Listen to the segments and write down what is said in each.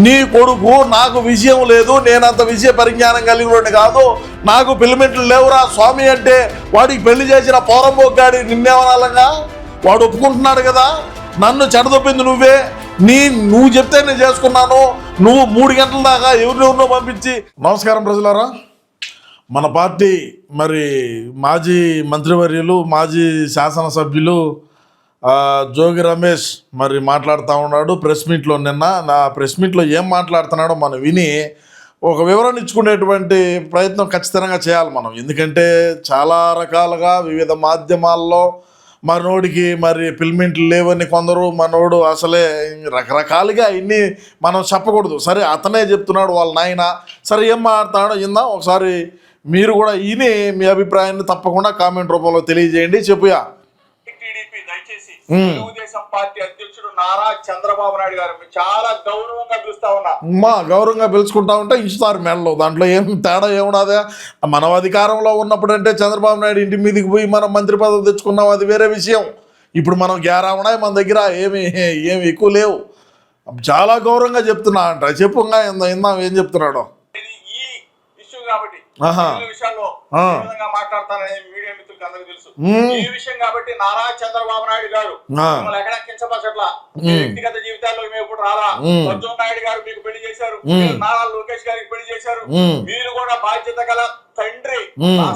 నీ కొడుకు నాకు విషయం లేదు, నేనంత విషయ పరిజ్ఞానం కలిగినోడిని కాదు, నాకు పిలిమెంట్లు లేవురా స్వామి అంటే వాడికి పెళ్లి చేసిన పోరంబోగ్గాడి నిన్నేమనాలంగా? వాడు ఒప్పుకుంటున్నాడు కదా, నన్ను చెడదొప్పింది నువ్వే, నువ్వు చెప్తే నేను చేసుకున్నాను, నువ్వు 3 గంటల దాకా ఎవరినో పంపించి. నమస్కారం ప్రజలారా, మన పార్టీ మరి మాజీ మంత్రివర్యులు మాజీ శాసనసభ్యులు జోగి రమేష్ మరి మాట్లాడుతూ ఉన్నాడు ప్రెస్ మీట్లో. నా ప్రెస్ మీట్లో ఏం మాట్లాడుతున్నాడో మనం విని ఒక వివరణ ఇచ్చుకునేటువంటి ప్రయత్నం ఖచ్చితంగా చేయాలి మనం. ఎందుకంటే చాలా రకాలుగా వివిధ మాధ్యమాల్లో మనోడికి మరి పిల్మెంట్లు లేవని కొందరు, మనోడు అసలే రకరకాలుగా ఇన్ని మనం చెప్పకూడదు. సరే అతనే చెప్తున్నాడు వాళ్ళ నాయన, సరే ఏం మాట్లాడుతున్నాడో ఇందాం ఒకసారి. మీరు కూడా ఈయన మీ అభిప్రాయాన్ని తప్పకుండా కామెంట్ రూపంలో తెలియజేయండి. చెప్పుయా. దయచేసి తెలుగుదేశం పార్టీ అధ్యక్షుడు నారా చంద్రబాబు నాయుడు గారు చాలా గౌరవంగా పిలుస్తా ఉన్నా. గౌరవంగా పిలుచుకుంటా ఉంటే ఇస్తారు మెడలో, దాంట్లో ఏం తేడా ఏమున్నదే. మనం అధికారంలో ఉన్నప్పుడు అంటే చంద్రబాబు నాయుడు ఇంటి మీదకి పోయి మనం మంత్రి పదవి తెచ్చుకున్నాం, అది వేరే విషయం. ఇప్పుడు మనం గ్యారా ఉన్నాయి, మన దగ్గర ఏమి ఎక్కువ లేవు. చాలా గౌరవంగా చెప్తున్నా అంట. చెప్పు ఇందాం ఏం చెప్తున్నాడో. ఈ ఇష్యూ కాబట్టి విషయాల్లో మాట్లాడతానని మీడియా మిత్రులకు అందరికీ తెలుసు. ఈ విషయం కాబట్టి నారా చంద్రబాబు నాయుడు గారు మిమ్మల్ని ఎక్కడ కించపరచట్లా, వ్యక్తిగత జీవితాల్లో మేము ఇప్పుడు రాలా. అర్జున్ నాయుడు గారు మీకు పెళ్లి చేశారు, నారా లోకేష్ గారికి పెళ్లి చేశారు, మీరు కూడా బాధ్యత గల తండ్రి. నా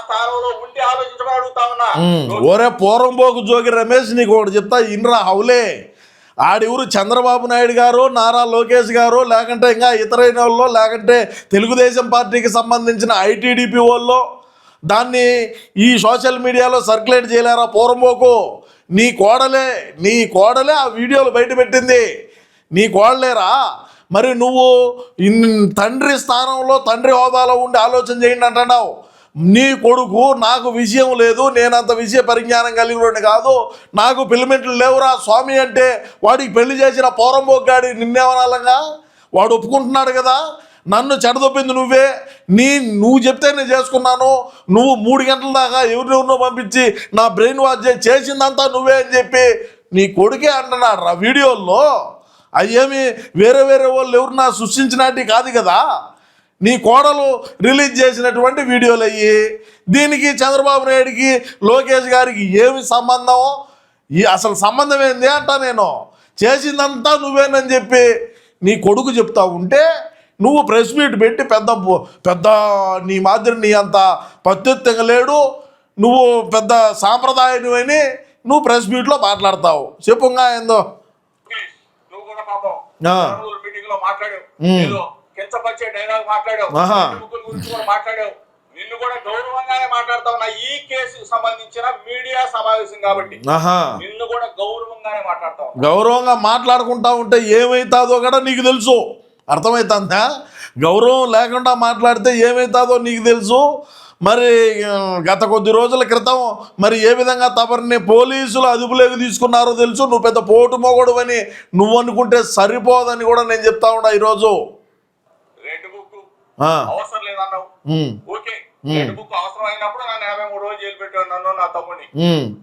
స్థానంలో ఉండి ఆలోచించమని అడుగుతా ఉన్నా. ఓరే పోరంబోకు జోగి రమేష్, నీకు ఒకటి చెప్తా ఇన్రా హౌలే. ఆడివురు చంద్రబాబు నాయుడు గారు, నారా లోకేష్ గారు, లేకంటే ఇంకా ఇతరైన వాళ్ళు, లేకంటే తెలుగుదేశం పార్టీకి సంబంధించిన ఐటీడీపీ వాళ్ళు దాన్ని ఈ సోషల్ మీడియాలో సర్క్యులేట్ చేయలేరా? పోరంబోకు నీ కోడలే ఆ వీడియోలు బయట పెట్టింది, నీ కోడలేరా? మరి నువ్వు తండ్రి స్థానంలో తండ్రి హోదాలో ఉండి ఆలోచన చేయండి అంటున్నావు. నీ కొడుకు నాకు విషయం లేదు, నేనంత విషయ పరిజ్ఞానం కలిగినోడిని కాదు, నాకు పిలిమెంట్లు లేవురా స్వామి అంటే వాడికి పెళ్లి చేసిన పోరంబోగ్గాడి నిన్నేమనాలంగా? వాడు ఒప్పుకుంటున్నాడు కదా, నన్ను చెడదొప్పింది నువ్వే, నువ్వు చెప్తే నేను చేసుకున్నాను, నువ్వు 3 గంటల దాకా ఎవరినో పంపించి నా బ్రెయిన్ వాష్ చేసిందంతా నువ్వే అని చెప్పి నీ కొడుకే అంటున్నాడు రా వీడియోల్లో. అయ్యేమి వేరే వాళ్ళు ఎవరన్నా సృష్టించినట్టు కాదు కదా, నీ కోడలు రిలీజ్ చేసినటువంటి వీడియోలు అయ్యి. దీనికి చంద్రబాబు నాయుడికి లోకేష్ గారికి ఏమి సంబంధం? అసలు సంబంధం ఏంది అంట. నేను చేసిందంతా నువ్వేనని చెప్పి నీ కొడుకు చెప్తా ఉంటే నువ్వు ప్రెస్ మీట్ పెట్టి పెద్ద నీ మాదిరి నీ అంత పత్తిగా లేడు, నువ్వు పెద్ద సాంప్రదాయమని నువ్వు ప్రెస్ మీట్లో మాట్లాడతావు. చెప్పుగా ఏందో. నువ్వు కూడా పాపం మీటింగ్ లో మాట్లాడావు, కించపరిచే డైలాగ్ మాట్లాడావు, గురించి కూడా మాట్లాడావు, నిన్ను కూడా గౌరవంగానే మాట్లాడుతా ఉన్నా. ఈ కేసుకు సంబంధించిన మీడియా సమావేశం కాబట్టి నిన్ను కూడా గౌరవంగానే మాట్లాడతా ఉన్నా. గౌరవంగా మాట్లాడుకుంటా ఉంటే ఏమైతుందో కూడా నీకు తెలుసు, అర్థమవుతుందా? గౌరవం లేకుండా మాట్లాడితే ఏమవుతుందో నీకు తెలుసు. మరి గత కొద్ది రోజుల క్రితం మరి ఏ విధంగా తమరిని పోలీసులు అదుపులోకి తీసుకున్నారో తెలుసు. నువ్వు పెద్ద పోటు మొగడు అని నువ్వు అనుకుంటే సరిపోదని కూడా నేను చెప్తా ఉన్నా. ఈరోజు రెడ్ బుక్ అవసరం లేదన్నావు, ఓకే. రెడ్ బుక్ అవసరం అయినప్పుడు నన్ను 53 రోజులు జైలు పెట్టావు, నన్ను నా తమ్ముడిని,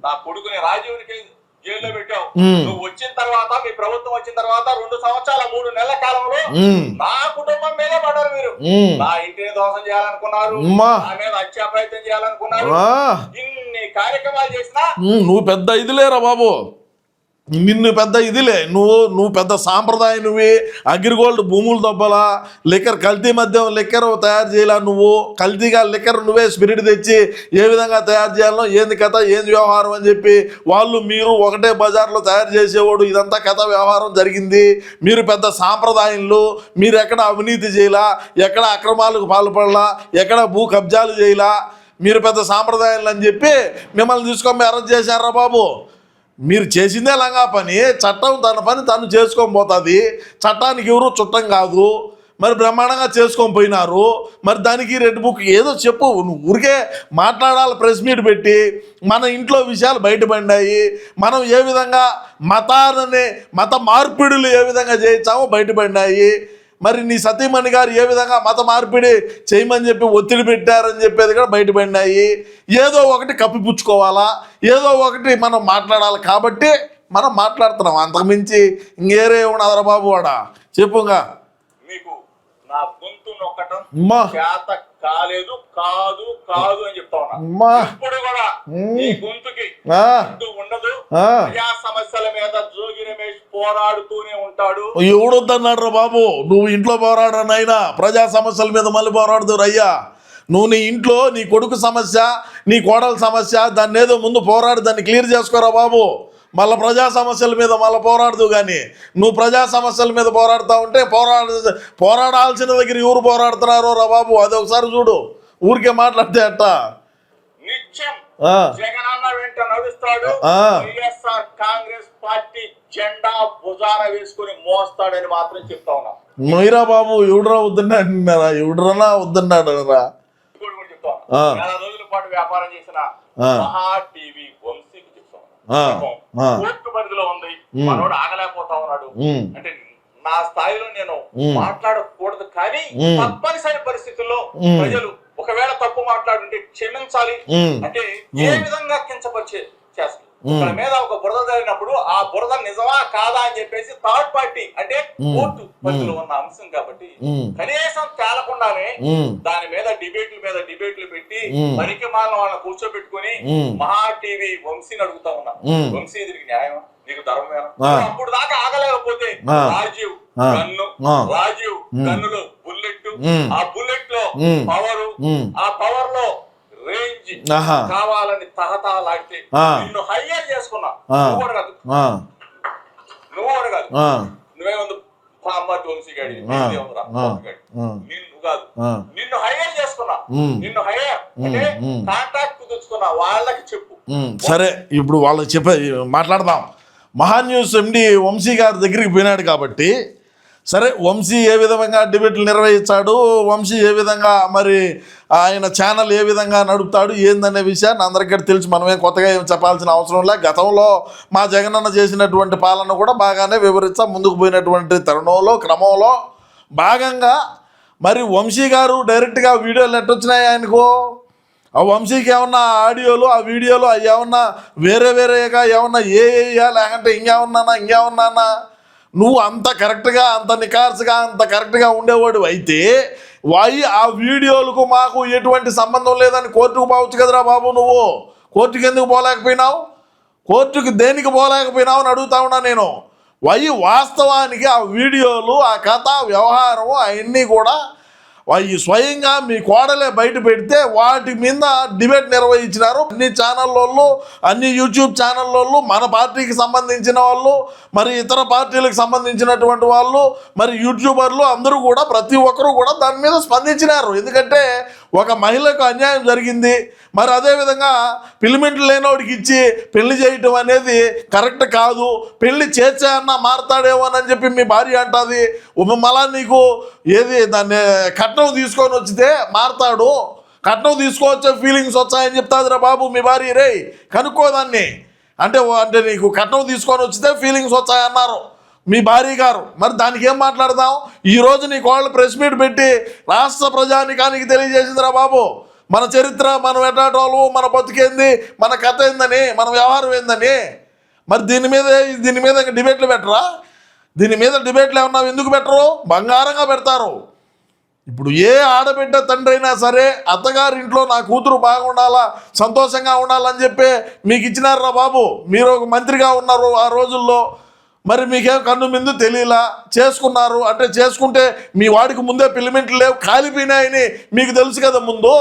నా కొడుకుని రాజీవ్ని జైల్లో పెట్టావు. నువ్వు వచ్చిన తర్వాత, మీ ప్రభుత్వం వచ్చిన తర్వాత 2 సంవత్సరాల 3 నెలల కాలంలో నా కుటుంబం మీదే పడ్డారు మీరు. నా ఇంటిని ధ్వంసం చేయాలనుకున్నారు, నా మీద హత్యా ప్రయత్నం చేయాలనుకున్నారు, ఇన్ని కార్యక్రమాలు చేసినా నువ్వు పెద్ద ఇదిలేరా బాబు, నిన్ను పెద్ద ఇదిలే. నువ్వు పెద్ద సాంప్రదాయం, నువ్వే అగ్రిగోల్డ్ భూములు దొబ్బలా, లిక్కర్ కల్తీ మద్యం లిక్కర్ తయారు చేయాల, నువ్వు కల్తీగా లిక్కర్ నువ్వే స్పిరిట్ తెచ్చి ఏ విధంగా తయారు చేయాలో, ఏంది కథ, ఏంది వ్యవహారం అని చెప్పి మీరు ఒకటే బజార్లో తయారు చేసేవాడు. ఇదంతా కథ వ్యవహారం జరిగింది. మీరు పెద్ద సాంప్రదాయంలో, మీరు ఎక్కడ అవినీతి చేయలా, ఎక్కడ అక్రమాలకు పాల్పడలా, ఎక్కడ భూ కబ్జాలు చేయలా, మీరు పెద్ద సాంప్రదాయాలు అని చెప్పి మిమ్మల్ని తీసుకొని అరెస్ట్ చేశారా బాబు. మీరు చేసిందే లంగా పని, చట్టం తన పని తను చేసుకొని పోతుంది, చట్టానికి ఎవరు చుట్టం కాదు. మరి బ్రహ్మాండంగా చేసుకొని పోయినారు. మరి దానికి రెడ్ బుక్ ఏదో చెప్పు, నువ్వు ఊరికే మాట్లాడాలి. ప్రెస్ మీట్ పెట్టి మన ఇంట్లో విషయాలు బయటపడినాయి, మనం ఏ విధంగా మత మార్పిడులు ఏ విధంగా చేయించామో బయటపడినాయి. మరి నీ సతీమణి గారు ఏ విధంగా మత మార్పిడి చేయమని చెప్పి ఒత్తిడి పెట్టారని చెప్పేది కూడా బయటపడినాయి. ఏదో ఒకటి కప్పిపుచ్చుకోవాలా, ఏదో ఒకటి మనం మాట్లాడాలి. కాబట్టి మనం మాట్లాడుతున్నాం. అంతకుమించి ఇంకేరే ఉన్నదరా బాబు వాడా చెప్పుగా. మీకు నా గొంతు నొక్కటం అమ్మా చేత కాలేదు, కాదు కాదు అని చెప్తా ఉన్నా. అమ్మా ఇప్పుడు కూడా ఈ గొంతుకి ఉండదు. ప్రజా సమస్యల మీద జోగి రమేష్ పోరాడుతూనే ఉంటాడు. ఎవడొద్దన్నాడు రా బాబు, నువ్వు ఇంట్లో పోరాడనైనా ప్రజా సమస్యల మీద మళ్ళీ పోరాడుతారు అయ్యా. నువ్వు నీ ఇంట్లో నీ కొడుకు సమస్య, నీ కోడల సమస్య, దాన్ని ఏదో ముందు పోరాడు, దాన్ని క్లియర్ చేసుకోరా బాబు. మళ్ళీ ప్రజా సమస్యల మీద మళ్ళీ పోరాడదు. కానీ నువ్వు ప్రజా సమస్యల మీద పోరాడుతూ ఉంటే పోరాడాల్సిన దగ్గర ఎవరు పోరాడుతున్నారో రా బాబు, అది ఒకసారి చూడు. ఊరికే మాట్లాడితే అట్ట. నిత్యం జగనన్న వెంట నడుస్తాడు, వైఎస్ఆర్ కాంగ్రెస్ పార్టీ జెండా భుజాన వేసుకుని మోస్తాడని మాత్రం చెప్తా ఉన్నా. మొయ్యరా బాబు, ఎవడరా వద్దన్నాడు, ఎవడరన్నా వద్దన్నాడరా. చెప్తా ఉన్నా, 4 రోజుల పాటు వ్యాపారం చేసిన మహా టీవీ వంశీకి కోర్టు పరిధిలో ఉంది, మనోడు ఆగలేకపోతా ఉన్నాడు. అంటే నా స్థాయిలో నేను మాట్లాడకూడదు, కానీ తప్పనిసరి పరిస్థితుల్లో ప్రజలు ఒకవేళ తప్పు మాట్లాడుంటే క్షమించాలి. అంటే ఏ విధంగా కించపరిచే చేస్తారు. ఒకళ్ళ మీద ఒక బురద జరిగినప్పుడు ఆ బురద నిజమా కాదా అని చెప్పేసి థర్డ్ పార్టీ అంటే కోర్టు పరిధిలో ఉన్న అంశం కాబట్టి కనీసం తేలకుండానే దాని మీద డిబేట్లు పెట్టి పనికి మాలిన వాళ్ళని కూర్చోబెట్టుకుని మహా టీవీ వంశీని అడుగుతా ఉన్నా, వంశీ దీనికి న్యాయం, నీకు ధర్మమేనా? అప్పుడు దాకా ఆగలేకపోతే రాజీవ్ గన్నులో బుల్లెట్, ఆ బుల్లెట్ లో పవర్, ఆ పవర్ లో రేంజ్ కావాలని తహతహలాడితే నిన్ను హైయర్ చేసుకున్నా. నువ్వు అడగదు, నువ్వేముందు వంశీ గాడి నిన్ను కాదు, నిన్ను హైయర్ చేసుకున్నా. నిన్ను హైయర్ అంటే కాంటాక్ట్ కుదుర్చుకున్నా వాళ్ళకి చెప్పు. సరే, ఇప్పుడు వాళ్ళకి చెప్పే మాట్లాడదాం. మహాన్యూస్ ఎండి వంశీ గారి దగ్గరికి పోయినాడు కాబట్టి, సరే వంశీ ఏ విధంగా డిబేట్లు నిర్వహించాడు, వంశీ ఏ విధంగా మరి ఆయన ఛానల్ ఏ విధంగా నడుపుతాడు ఏందనే విషయాన్ని అందరికీ తెలుసు. మనమేం కొత్తగా ఏం చెప్పాల్సిన అవసరం లే. గతంలో మా జగనన్న చేసినటువంటి పాలన కూడా బాగానే వివరిస్తా ముందుకు పోయినటువంటి తరుణంలో క్రమంలో భాగంగా మరి వంశీ గారు డైరెక్ట్గా వీడియోలు ఎట్టొచ్చినాయి ఆయనకు. ఆ వంశీకి ఏమన్నా ఆడియోలు, ఆ వీడియోలు అవి ఏమన్నా వేరేగా ఏమన్నా ఏయా లేకంటే ఇంకేమన్నానా? నువ్వు అంత కరెక్ట్గా, అంత నికార్సుగా, అంత కరెక్ట్గా ఉండేవాడు అయితే ఆ వీడియోలకు మాకు ఎటువంటి సంబంధం లేదని కోర్టుకు పోవచ్చు కదరా బాబు. నువ్వు కోర్టుకి ఎందుకు పోలేకపోయినావు? కోర్టుకి దేనికి పోలేకపోయినావు అని అడుగుతా ఉన్నా నేను. వాస్తవానికి ఆ వీడియోలు, ఆ కథ, వ్యవహారం అవన్నీ కూడా స్వయంగా మీ కోడలే బయట పెడితే వాటి మీద డిబేట్ నిర్వహించినారు. అన్ని ఛానళ్ళోళ్ళు, అన్ని యూట్యూబ్ ఛానళ్ళోళ్ళు, మన పార్టీకి సంబంధించిన వాళ్ళు, మరి ఇతర పార్టీలకు సంబంధించినటువంటి వాళ్ళు, మరి యూట్యూబర్లు అందరూ కూడా ప్రతి ఒక్కరూ కూడా దాని మీద స్పందించినారు. ఎందుకంటే ఒక మహిళకు అన్యాయం జరిగింది, మరి అదేవిధంగా పిలిమెంట్లు లేనోడికి ఇచ్చి పెళ్లి చేయటం అనేది కరెక్ట్ కాదు, పెళ్లి చేర్చా అన్నా మారతాడేమో అని చెప్పి మీ భార్య అంటుంది. మళ్ళా నీకు ఏది దాన్ని కట్నం తీసుకొని వచ్చితే మారతాడు, కట్నం తీసుకొచ్చే ఫీలింగ్స్ వచ్చాయని చెప్తాదిరా బాబు మీ భార్య. రే కనుక్కోదాన్ని అంటే నీకు కట్నం తీసుకొని వచ్చితే ఫీలింగ్స్ వచ్చాయన్నారు మీ భార్య గారు. మరి దానికి ఏం మాట్లాడదాం? ఈరోజు నీ కోళ్ళు ప్రెస్ మీట్ పెట్టి రాష్ట్ర ప్రజానికానికి తెలియజేసిందిరా బాబు మన చరిత్ర, మనం ఎటాటోళ్ళు, మన బతుకేంది, మన కథ ఏందని, మన వ్యవహారం ఏందని. మరి దీని మీద డిబేట్లు పెట్టరా? దీని మీద డిబేట్లు ఏమన్నా ఎందుకు పెట్టరు? బంగారంగా పెడతారు. ఇప్పుడు ఏ ఆడబిడ్డ తండ్రి అయినా సరే అత్తగారి ఇంట్లో నా కూతురు బాగుండాలా, సంతోషంగా ఉండాలని చెప్పి మీకు ఇచ్చినారా బాబు. మీరు ఒక మంత్రిగా ఉన్నారు ఆ రోజుల్లో, మరి మీకేం కన్ను ముందు తెలియలా, చేసుకున్నారు. అంటే చేసుకుంటే మీ వాడికి ముందే పిలిమెంట్లు లేవు, కాలిపోయినాయని మీకు తెలుసు కదా ముందు.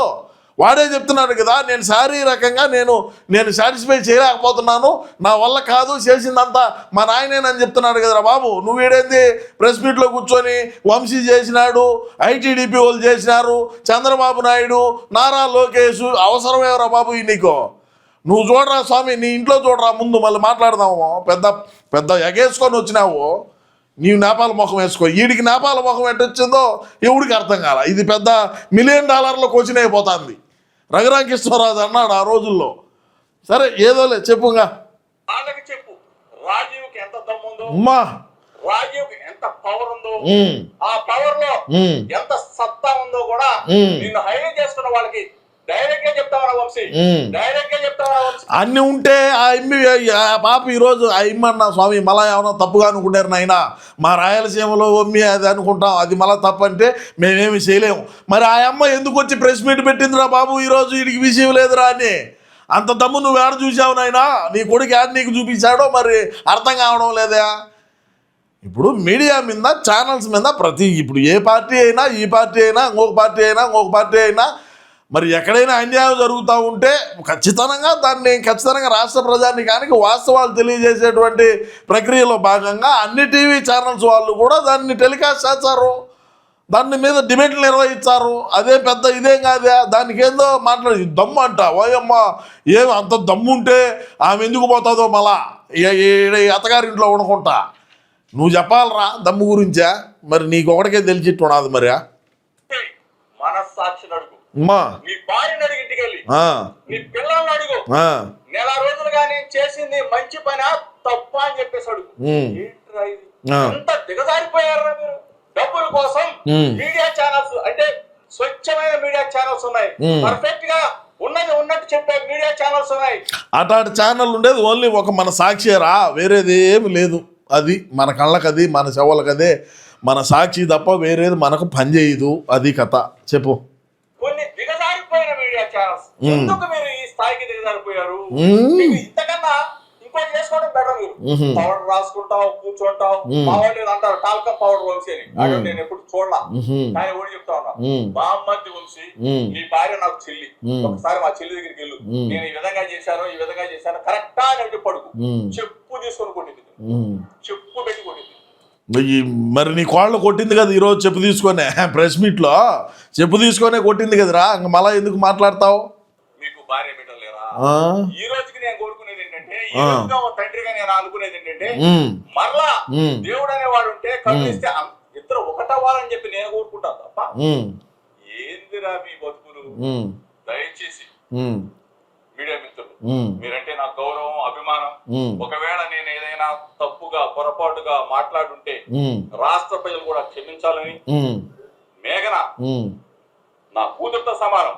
వాడే చెప్తున్నాడు కదా, నేను శారీరకంగా నేను సాటిస్ఫై చేయలేకపోతున్నాను, నా వల్ల కాదు, చేసిందంతా మా నాయనేనని చెప్తున్నాడు కదరా బాబు. నువ్వేడేంది ప్రెస్ మీట్లో కూర్చొని వంశీ చేసినాడు, ఐటీడీపీ వాళ్ళు చేసినారు, చంద్రబాబు నాయుడు, నారా లోకేష్, అవసరమేవరా బాబు ఈ నీకు? నువ్వు చూడరా స్వామి, నీ ఇంట్లో చూడరా ముందు, మళ్ళీ మాట్లాడదాము. పెద్ద ఎగేసుకొని వచ్చినావు, నీవు నేపాల ముఖం వేసుకో. వీడికి నేపాల ముఖం ఎట్టొచ్చిందో ఎవడికి అర్థం కాల. ఇది పెద్ద $1 మిలియన్ క్వశ్చన్ అయిపోతుంది. రఘురామకృష్ణరాజు అన్నాడు ఆ రోజుల్లో. సరే ఏదోలే చెప్పుగా. వాళ్ళకి చెప్పు రాజీవ్కి ఎంత దమ్ముందో, రాజీవ్కి ఎంత పవర్ ఉందో, ఆ పవర్ లో ఎంత సత్తా ఉందో కూడా నిన్ను హైలైట్ చేసుకున్న వాళ్ళకి డైరెక్ట్ గా చెప్తామన్నా వంశీ, డైరెక్ట్ గా చెప్తామన్నా వంశీ. అన్నీ ఉంటే ఆ పాప ఈరోజు ఆ ఇమ్మన్న స్వామి మళ్ళా ఏమన్నా తప్పుగా అనుకుంటారు నాయన, మా రాయలసీమలో ఒమ్మి అది అనుకుంటాం, అది మళ్ళీ తప్పు అంటే మేమేమి చేయలేము. మరి ఆ అమ్మ ఎందుకు వచ్చి ప్రెస్ మీట్ పెట్టిందిరా బాబు ఈరోజు, వీడికి విషయం లేదురా అని? అంత దమ్ము నువ్వు ఏడ చూసావు నాయనా? నీ కొడుకు యాడ్ నీకు చూపించాడో మరి అర్థం కావడం లేదా? ఇప్పుడు మీడియా మీద, ఛానల్స్ మీద ఇప్పుడు ఏ పార్టీ అయినా, ఈ పార్టీ అయినా, ఇంకొక పార్టీ అయినా, ఇంకొక పార్టీ అయినా, మరి ఎక్కడైనా అన్యాయం జరుగుతూ ఉంటే ఖచ్చితంగా రాష్ట్ర ప్రజానికానికి వాస్తవాలు తెలియజేసేటువంటి ప్రక్రియలో భాగంగా అన్ని టీవీ ఛానల్స్ వాళ్ళు కూడా దాన్ని టెలికాస్ట్ చేస్తారు, దాని మీద డిబేట్లు నిర్వహించారు. అదే పెద్ద ఇదేం కాదే, దానికి ఏందో మాట్లాడి దమ్ము అంట. ఓయమ్మ, ఏం అంత దమ్ము ఉంటే ఆమె ఎందుకు పోతుందో మళ్ళా అత్తగారింట్లో ఉండకుంటా? నువ్వు చెప్పాలరా దమ్ము గురించా? మరి నీకు ఒకటికే తెలిసిట్టున్నది మరి. మనస్సాక్షిని అడుగు, అమ్మా నీ భార్యను అడిగి ఇంటికి వెళ్ళి, నీ పిల్లల్ని అడుగు, నెల రోజులుగా నేను చేసింది మంచి పని తప్ప అని చెప్పేసి అడుగు. ఏంట్రా ఇది, ఎంత దిగజారిపోయారా మీరు? డబ్బుల కోసం మీడియా ఛానల్స్ అంటే స్వచ్ఛమైన మీడియా ఛానల్స్ ఉన్నాయి, పర్ఫెక్ట్ గా ఉన్నది ఉన్నట్టు చెప్పే మీడియా ఛానల్స్ ఉన్నాయి. అట్లాంటి ఛానల్ ఉండేది ఓన్లీ ఒక మన సాక్షిరా, వేరేది ఏమి లేదు. అది మన కళ్ళకది, మన చెవులకదే మన సాక్షి తప్ప వేరేది మనకు పనిచేయదు. అది కథ. చెప్పు. కొన్ని దిగజారిపోయిన మీడియా ఛానల్స్ ఎందుకు మీరు ఈ స్థాయికి దిగజారిపోయారు? ఇంతకన్నా ఇంకోటి చేసుకోవడం బెటర్. మీరు పౌడర్ రాసుకుంటావు, కూర్చుంటావు, మా వాళ్ళు అంటారు టాల్కమ్ పౌడర్ వంశీ అని. నేను ఎప్పుడు చూడలా, కానీ ఓడి చెప్తా ఉన్నా, బామ్మద్ది వంశీ మీ భార్య నాకు చెల్లి, ఒకసారి మా చెల్లి దగ్గరికి వెళ్ళు, నేను ఈ విధంగా చేశాను కరెక్టా అని చెప్పి అడుగు. చెప్పు తీసుకొని కొట్టింది, చెప్పు పెట్టి కొట్టింది. మరి నీ కోళ్ళు కొట్టింది కదా ఈరోజు, చెప్పు తీసుకొనే ప్రెస్ మీట్లో చెప్పు తీసుకొనే కొట్టింది కదరా. ఇంక మళ్ళా ఎందుకు మాట్లాడతావు? మీకు భార్య బిడ్డలు లేరా? ఈ రోజుకి నేను కోరుకునేది ఏంటంటే, ఈ రోజుగా తండ్రిగా నేను అనుకునేది ఏంటంటే, మరలా దేవుడు అనేవాడు ఉంటే కనిపిస్తే ఇద్దరు ఒకటవ్వాలని చెప్పి నేను కోరుకుంటాను తప్ప ఏందిరా మీ బతుకులు. దయచేసి మీడియా మిత్రులు, మీరంటే నాకు గౌరవం, అభిమానం. ఒకవేళ నేను ఏదైనా తప్పుగా పొరపాటుగా మాట్లాడుంటే రాష్ట్ర ప్రజలు కూడా క్షమించాలని. మేఘన నా కూతురుతో సమానం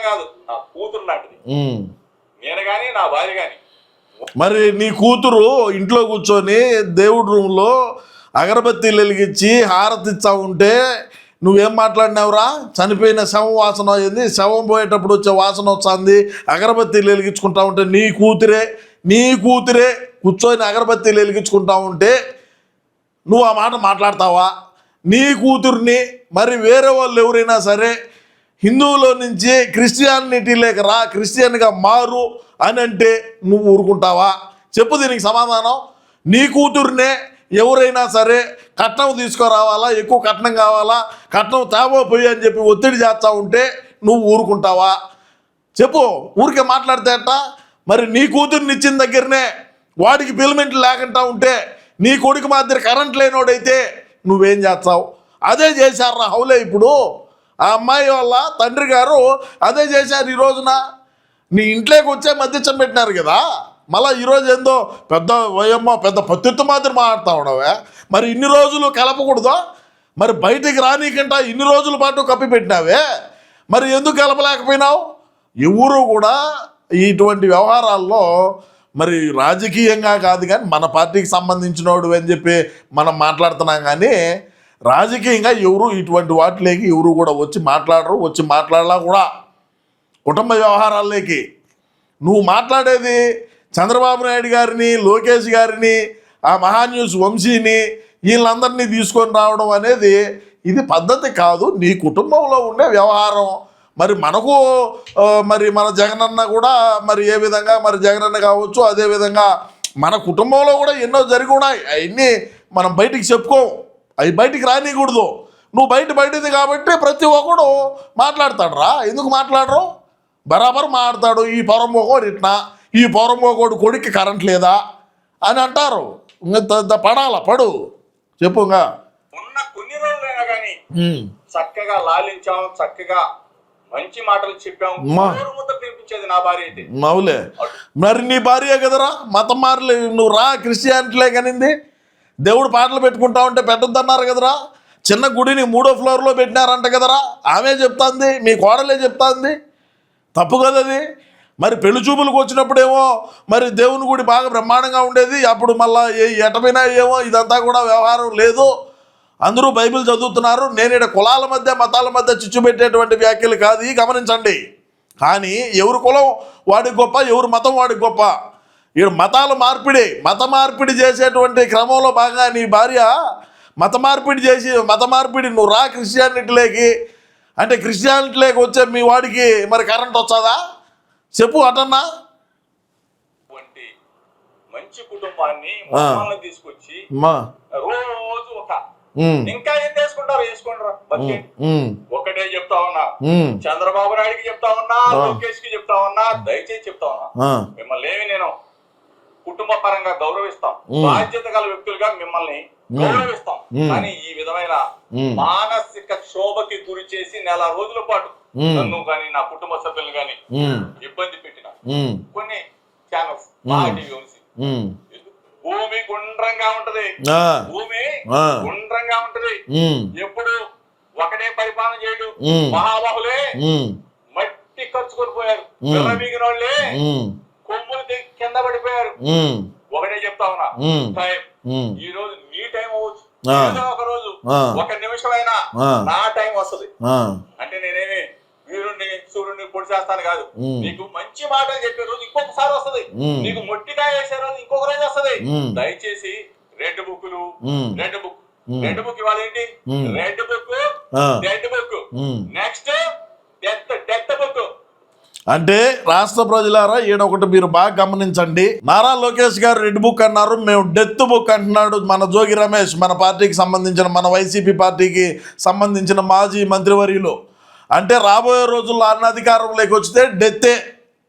కాదు, నా కూతురు లాంటిది. నేను గాని నా భార్య గాని. మరి నీ కూతురు ఇంట్లో కూర్చొని దేవుడి రూమ్లో అగరబత్తీలు వెలిగించి హారతిచ్చా ఉంటే నువ్వేం మాట్లాడినావురా? చనిపోయిన శవం వాసన అయింది, శవం పోయేటప్పుడు వచ్చే వాసన వస్తుంది, అగరబత్తీలు వెలిగించుకుంటా ఉంటే నీ కూతురే కూర్చొని అగరబత్తీలు వెలిగించుకుంటా ఉంటే నువ్వు ఆ మాట మాట్లాడతావా? నీ కూతుర్ని మరి వేరే వాళ్ళు ఎవరైనా సరే హిందువులో నుంచి క్రిస్టియానిటీలోకి రా, క్రిస్టియన్గా మారు అని అంటే నువ్వు ఊరుకుంటావా? చెప్పు దీనికి సమాధానం. నీ కూతుర్నే ఎవరైనా సరే కట్నం తీసుకురావాలా, ఎక్కువ కట్నం కావాలా, కట్నం తేవోపోయి అని చెప్పి ఒత్తిడి చేస్తూ ఉంటే నువ్వు ఊరుకుంటావా? చెప్పు. ఊరికే మాట్లాడితేట. మరి నీ కూతుర్ని ఇచ్చిన దగ్గరనే వాడికి పిలిమెంట్లు లేకుండా ఉంటే, నీ కొడుకు మాదిరి కరెంట్ లేనోడైతే నువ్వేం చేస్తావు? అదే చేశారు హౌలే. ఇప్పుడు ఆ అమ్మాయి వాళ్ళ తండ్రి గారు అదే చేశారు. ఈ రోజున నీ ఇంట్లోకి వచ్చే మధ్యచం పెట్టినారు కదా, మళ్ళీ ఈరోజు ఏందో పెద్ద పత్తిత్తు మాత్రం మాట్లాడుతూ ఉండవే. మరి ఇన్ని రోజులు కలపకూడదో? మరి బయటికి రానీకంట ఇన్ని రోజుల పాటు కప్పి పెట్టినావే, మరి ఎందుకు కలపలేకపోయినావు? ఎవరు కూడా ఇటువంటి వ్యవహారాల్లో మరి రాజకీయంగా కాదు కానీ మన పార్టీకి సంబంధించినోడు అని చెప్పి మనం మాట్లాడుతున్నాం, కానీ రాజకీయంగా ఎవరు ఇటువంటి వాటిలోకి ఎవరు కూడా వచ్చి మాట్లాడరు, వచ్చి మాట్లాడలా కూడా. కుటుంబ వ్యవహారాల్లోకి నువ్వు మాట్లాడేది చంద్రబాబు నాయుడు గారిని, లోకేష్ గారిని, ఆ మహాన్యూస్ వంశీని, వీళ్ళందరినీ తీసుకొని రావడం అనేది ఇది పద్ధతి కాదు. నీ కుటుంబంలో ఉండే వ్యవహారం. మరి మనకు మరి మన జగనన్న కూడా మరి ఏ విధంగా, మరి జగనన్న కావచ్చు, అదేవిధంగా మన కుటుంబంలో కూడా ఎన్నో జరిగి ఉన్నాయి. అవన్నీ మనం బయటికి చెప్పుకోం, అవి బయటికి రానికూడదు. నువ్వు బయటది కాబట్టి ప్రతి ఒక్కడు మాట్లాడతాడు రా. ఎందుకు మాట్లాడరు? బరాబర్ మాట్లాడతాడు. ఈ పొరంబోకోడు ఇట్లా, ఈ పొరంబోకోడు కొడుక్కి కరెంట్ లేదా అని అంటారు. ఇంకా పడు చెప్పుగా. ఉన్న కొన్ని రోజులైనా కానీ చక్కగా లాలించాం, చక్కగా మంచి మాటలు చెప్పాం, ముద్ద తినిపించేది నా భార్య అయితే. అవులే. మరి నీ భార్య కదరా, మతం మారలే. నువ్వు రా, క్రిస్టియానిటీలే కనింది. దేవుడు పాటలు పెట్టుకుంటా ఉంటే పెట్టొద్దన్నారు కదరా. చిన్న గుడిని 3వ ఫ్లోర్లో పెట్టినారంట కదరా. ఆమె చెప్తాంది, మీ కోడలే చెప్తాంది. తప్పు కదా అది. మరి పెళ్లి చూపులకు వచ్చినప్పుడేమో మరి దేవుని గుడి బాగా బ్రహ్మాండంగా ఉండేది, అప్పుడు మళ్ళీ ఎటమైనా ఏమో ఇదంతా కూడా వ్యవహారం లేదు, అందరూ బైబిల్ చదువుతున్నారు. నేను ఇక్కడ కులాల మధ్య మతాల మధ్య చిచ్చు పెట్టేటువంటి వ్యాఖ్యలు కాదు, గమనించండి. కానీ ఎవరి కులం వాడికి గొప్ప, ఎవరి మతం వాడికి గొప్ప. ఇక్కడ మత మార్పిడి చేసేటువంటి క్రమంలో భాగంగా నీ భార్య మత మార్పిడి నువ్వు రా క్రిస్టియానిటీలోకి అంటే క్రిస్టియానిటీలోకి వచ్చే మీ వాడికి మరి కరెంట్ వచ్చాదా చెప్పు అటన్నా. మంచి కుటుంబాన్ని తీసుకొచ్చి రోజు ఒక ఇంకా ఏం వేసుకుంటారు ఒకటే చెప్తా ఉన్నా, చంద్రబాబు నాయుడికి చెప్తా ఉన్నా, లోకేష్ కి చెప్తా ఉన్నా, దయచేసి చెప్తా ఉన్నా, మిమ్మల్ని ఏమి నేను కుటుంబ పరంగా గౌరవిస్తాం, బాధ్యత గల వ్యక్తులుగా మిమ్మల్ని గౌరవిస్తాం. కానీ ఈ విధమైన మానసిక క్షోభకి గురి చేసి నెల రోజుల పాటు నన్ను కానీ నా కుటుంబ సభ్యులను కానీ ఇబ్బంది పెట్టిన కొన్ని ఛానల్స్ భూమి గుండ్రంగా ఉంటది, ఎప్పుడు ఒకటే పరిపాలన చేయడు. మహాబాహులే మట్టి ఖర్చుకొని పోయారు, మిగిలిన వాళ్ళే కొమ్ములు కింద పడిపోయారు. ఒకటే చెప్తా ఉన్నా, టైం ఈ రోజు నీ టైం అవ్వచ్చు, ఒక రోజు ఒక నిమిషమైనా నా టైం వస్తుంది. అంటే నేనేమి వీరుణ్ణి సూర్యుడిని పొడి చేస్తాను కాదు, నీకు మంచి మాటలు చెప్పే రోజు ఇంకొకసారి వస్తుంది, నీకు మొట్టికాయ వేసే రోజు ఇంకొక రోజు వస్తుంది. దయచేసి రెడ్ బుక్ ఇవాళ ఏంటి, red book next death book. అంటే రాష్ట్ర ప్రజలారా ఈడొకటి మీరు బాగా గమనించండి. నారా లోకేష్ గారు రెడ్ బుక్ అన్నారు, మేము డెత్ బుక్ అంటున్నాడు మన జోగి రమేష్, మన పార్టీకి సంబంధించిన మన వైసీపీ పార్టీకి సంబంధించిన మాజీ మంత్రివర్యులు. అంటే రాబోయే రోజుల్లో అధికారంలోకి వచ్చితే డెత్తే.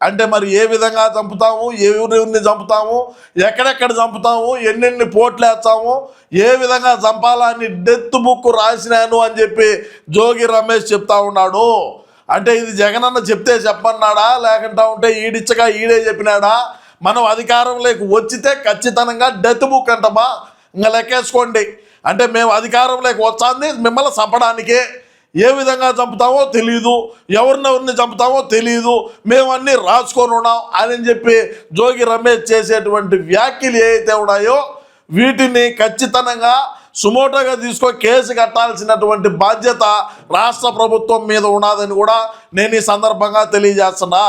అంటే మరి ఏ విధంగా చంపుతాము, ఎవరిని చంపుతాము, ఎక్కడెక్కడ చంపుతాము, ఎన్నెన్ని పోట్లు వేస్తాము, ఏ విధంగా చంపాలని డెత్ బుక్ రాసినాను అని చెప్పి జోగి రమేష్ చెప్తా ఉన్నాడు. అంటే ఇది జగనన్న చెప్తే చెప్పన్నాడా, లేకుండా ఉంటే ఈడిచ్చగా ఈడే చెప్పినాడా? మనం అధికారంలోకి వచ్చితే ఖచ్చితంగా డెత్ బుక్ అంటమా, ఇంకా లెక్కేసుకోండి. అంటే మేము అధికారంలోకి వచ్చాంది మిమ్మల్ని చంపడానికే, ఏ విధంగా చంపుతామో తెలీదు, ఎవరినెవరిని చంపుతామో తెలీదు, మేము అన్నీ రాసుకొని ఉన్నాం అని చెప్పి జోగి రమేష్ చేసేటువంటి వ్యాఖ్యలు ఏవైతే ఉన్నాయో వీటిని ఖచ్చితంగా సుమోటోగా కేసు కట్టాల్సినటువంటి బాధ్యత రాష్ట్ర ప్రభుత్వం మీద ఉన్నదని కూడా నేను ఈ సందర్భంగా తెలియజేస్తున్నా.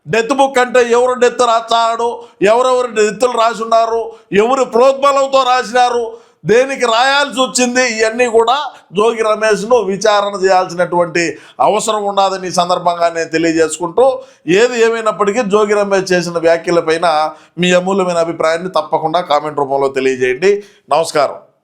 డెత్ బుక్ అంటే ఎవరు డెత్ రాశాడు, ఎవరెవరు డెత్తులు రాసి ఉన్నారు, ఎవరు ప్రోద్బలంతో రాసినారు, దేనికి రాయాల్సి వచ్చింది, ఇవన్నీ కూడా జోగి రమేష్ను విచారణ చేయాల్సినటువంటి అవసరం ఉన్నదని ఈ సందర్భంగా నేను తెలియజేసుకుంటూ, ఏది ఏమైనప్పటికీ జోగి రమేష్ చేసిన వ్యాఖ్యలపైన మీ అమూల్యమైన అభిప్రాయాన్ని తప్పకుండా కామెంట్ రూపంలో తెలియజేయండి. నమస్కారం.